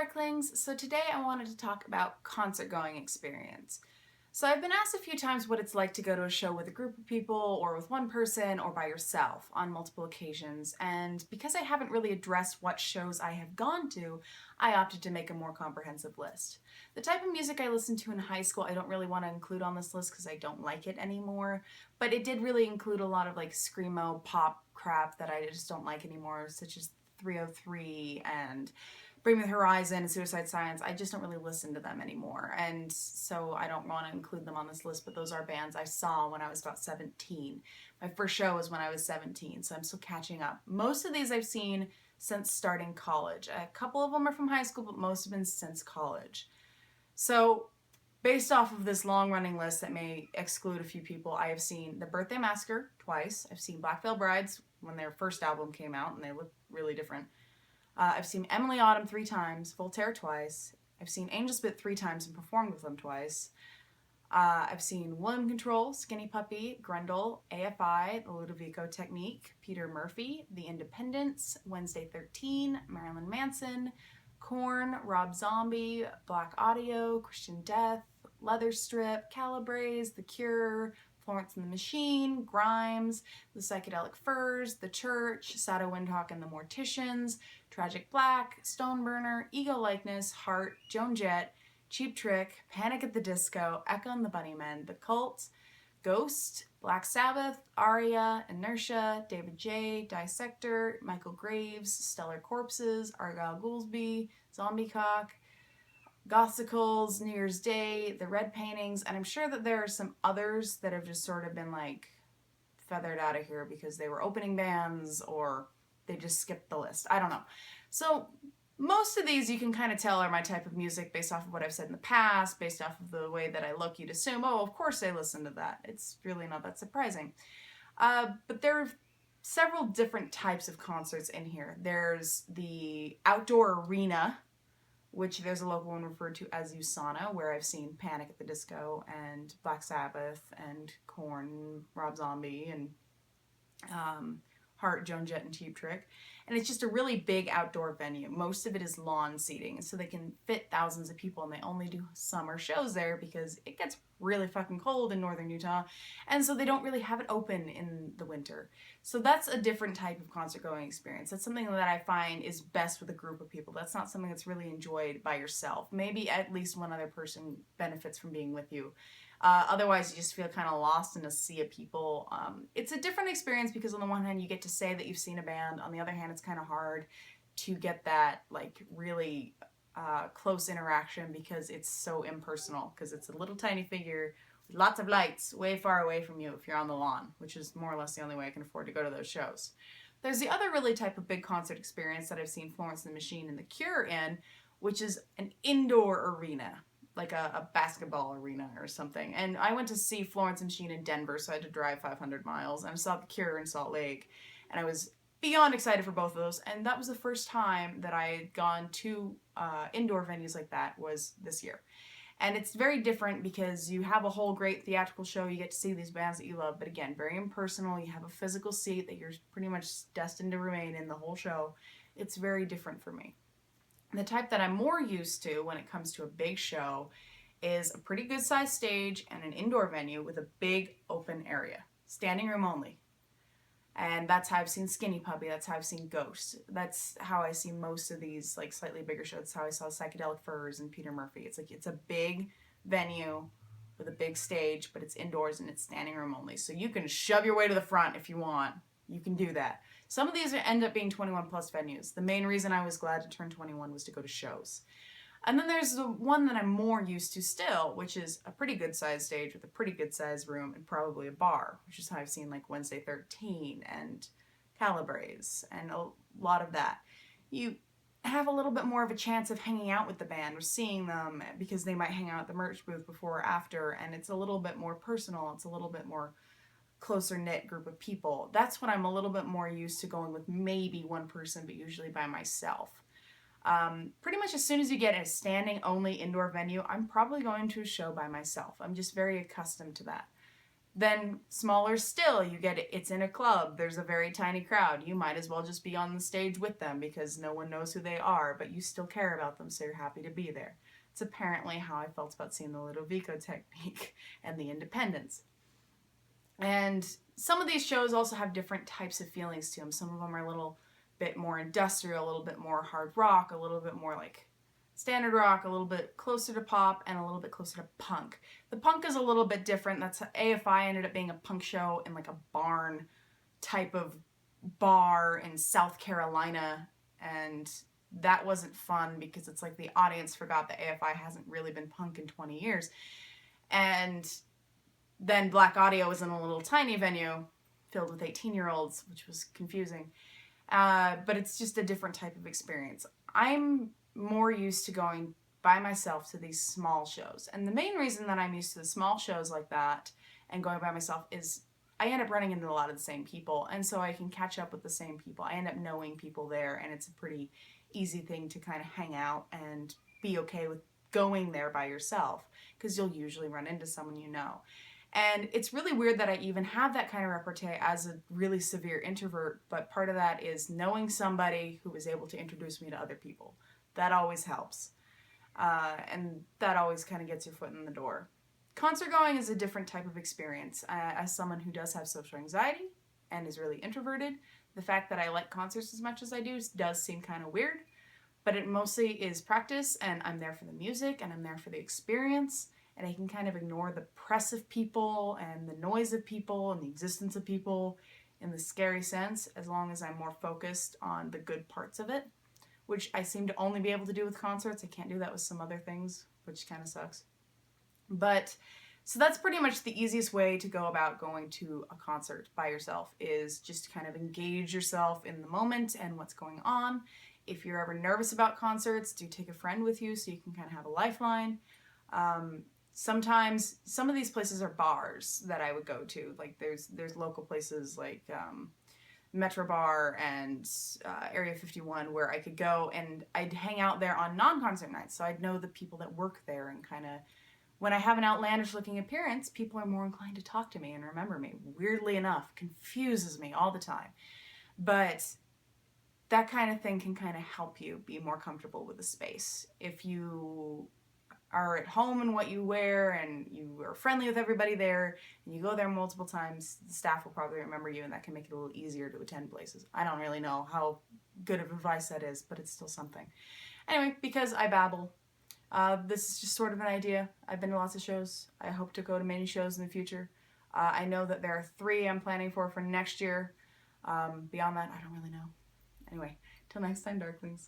Sparklings. So today I wanted to talk about concert going experience. So I've been asked a few times what it's like to go to a show with a group of people or with one person or by yourself on multiple occasions. And because I haven't really addressed what shows I have gone to, I opted to make a more comprehensive list. The type of music I listened to in high school I don't really want to include on this list because I don't like it anymore, but it did really include a lot of like screamo pop crap that I just don't like anymore, such as 303 and Bring Me the Horizon and Suicide Science. I just don't really listen to them anymore, and so I don't want to include them on this list, but those are bands I saw when I was about 17. My first show was when I was 17, so I'm still catching up. Most of these I've seen since starting college. A couple of them are from high school, but most have been since college. So based off of this long-running list that may exclude a few people, I have seen The Birthday Massacre twice. I've seen Black Veil Brides when their first album came out, and they look really different. I've seen Emily Autumn 3 times, Voltaire twice. I've seen Angel Spit 3 times and performed with them twice. I've seen William Control, Skinny Puppy, Grundle, AFI, The Ludovico Technique, Peter Murphy, The Independents, Wednesday 13, Marilyn Manson, Korn, Rob Zombie, Black Audio, Christian Death, Leather Strip, Calabrese, The Cure, Florence and the Machine, Grimes, The Psychedelic Furs, The Church, Sato Windhawk and the Morticians, Tragic Black, Stoneburner, Ego Likeness, Heart, Joan Jett, Cheap Trick, Panic at the Disco, Echo and the Bunnymen, The Cult, Ghost, Black Sabbath, Aria, Inertia, David J, Dissector, Michael Graves, Stellar Corpses, Argyle Goolsby, Zombie Cock, Gothicals, New Year's Day, The Red Paintings, and I'm sure that there are some others that have just sort of been like feathered out of here because they were opening bands or they just skipped the list. I don't know. So most of these you can kind of tell are my type of music based off of what I've said in the past, based off of the way that I look. You'd assume, oh, of course I listen to that. It's really not that surprising. But there are several different types of concerts in here. There's the outdoor arena, which there's a local one referred to as USANA, where I've seen Panic at the Disco and Black Sabbath and Korn, Rob Zombie, and Heart, Joan Jett, and Cheap Trick. And it's just a really big outdoor venue. Most of it is lawn seating, so they can fit thousands of people, and they only do summer shows there because it gets really fucking cold in northern Utah, and so they don't really have it open in the winter. So that's a different type of concert going experience. That's something that I find is best with a group of people. That's not something that's really enjoyed by yourself. Maybe at least one other person benefits from being with you. Otherwise, you just feel kind of lost in a sea of people. It's a different experience because on the one hand, you get to say that you've seen a band. On the other hand, it's kind of hard to get that like really close interaction because it's so impersonal, because it's a little tiny figure with lots of lights way far away from you if you're on the lawn, which is more or less the only way I can afford to go to those shows. There's the other really type of big concert experience that I've seen Florence and the Machine and The Cure in, which is an indoor arena, like a basketball arena or something. And I went to see Florence and Machine in Denver, so I had to drive 500 miles, and I saw The Cure in Salt Lake, and I was beyond excited for both of those. And that was the first time that I had gone to indoor venues like that, was this year. And it's very different because you have a whole great theatrical show. You get to see these bands that you love, but again, very impersonal. You have a physical seat that you're pretty much destined to remain in the whole show. It's very different for me. The type that I'm more used to when it comes to a big show is a pretty good sized stage and an indoor venue with a big open area, standing room only. And that's how I've seen Skinny Puppy. That's how I've seen Ghost. That's how I see most of these like slightly bigger shows. That's how I saw Psychedelic Furs and Peter Murphy. It's like it's a big venue with a big stage, but it's indoors and it's standing room only. So you can shove your way to the front if you want. You can do that. Some of these end up being 21 plus venues. The main reason I was glad to turn 21 was to go to shows. And then there's the one that I'm more used to still, which is a pretty good sized stage with a pretty good sized room and probably a bar, which is how I've seen like Wednesday 13 and Calabrese and a lot of that. You have a little bit more of a chance of hanging out with the band or seeing them because they might hang out at the merch booth before or after, and it's a little bit more personal. It's a little bit more closer knit group of people. That's what I'm a little bit more used to, going with maybe one person, but usually by myself. Pretty much as soon as you get a standing only indoor venue, I'm probably going to a show by myself. I'm just very accustomed to that. Then smaller still, you get it's in a club, there's a very tiny crowd. You might as well just be on the stage with them because no one knows who they are, but you still care about them, so you're happy to be there. It's apparently how I felt about seeing the Ludovico technique and the Independents. And some of these shows also have different types of feelings to them. Some of them are a little bit more industrial, a little bit more hard rock, a little bit more like standard rock, a little bit closer to pop, and a little bit closer to punk. The punk is a little bit different. That's AFI ended up being a punk show in like a barn type of bar in South Carolina, and that wasn't fun because it's like the audience forgot that AFI hasn't really been punk in 20 years. And then Black Audio was in a little tiny venue filled with 18-year-olds, which was confusing. But it's just a different type of experience. I'm more used to going by myself to these small shows. And the main reason that I'm used to the small shows like that and going by myself is I end up running into a lot of the same people, and so I can catch up with the same people. I end up knowing people there, and it's a pretty easy thing to kind of hang out and be okay with going there by yourself because you'll usually run into someone you know. And it's really weird that I even have that kind of repartee as a really severe introvert, but part of that is knowing somebody who is able to introduce me to other people. That always helps. And that always kind of gets your foot in the door. Concert going is a different type of experience. As someone who does have social anxiety and is really introverted, the fact that I like concerts as much as I do does seem kind of weird, but it mostly is practice, and I'm there for the music, and I'm there for the experience, and I can kind of ignore the press of people and the noise of people and the existence of people in the scary sense, as long as I'm more focused on the good parts of it, which I seem to only be able to do with concerts. I can't do that with some other things, which kind of sucks. But so that's pretty much the easiest way to go about going to a concert by yourself, is just to kind of engage yourself in the moment and what's going on. If you're ever nervous about concerts, do take a friend with you so you can kind of have a lifeline. Sometimes some of these places are bars that I would go to. Like there's local places like Metro Bar and Area 51 where I could go and I'd hang out there on non-concert nights. So I'd know the people that work there, and kind of when I have an outlandish looking appearance, people are more inclined to talk to me and remember me. Weirdly enough, confuses me all the time. But that kind of thing can kind of help you be more comfortable with the space. If you are at home in what you wear and you are friendly with everybody there and you go there multiple times, the staff will probably remember you, and that can make it a little easier to attend places. I don't really know how good of advice that is, but it's still something. Anyway, because I babble, this is just sort of an idea. I've been to lots of shows. I hope to go to many shows in the future. I know that there are 3 I'm planning for next year. Beyond that, I don't really know. Anyway, till next time, Darklings.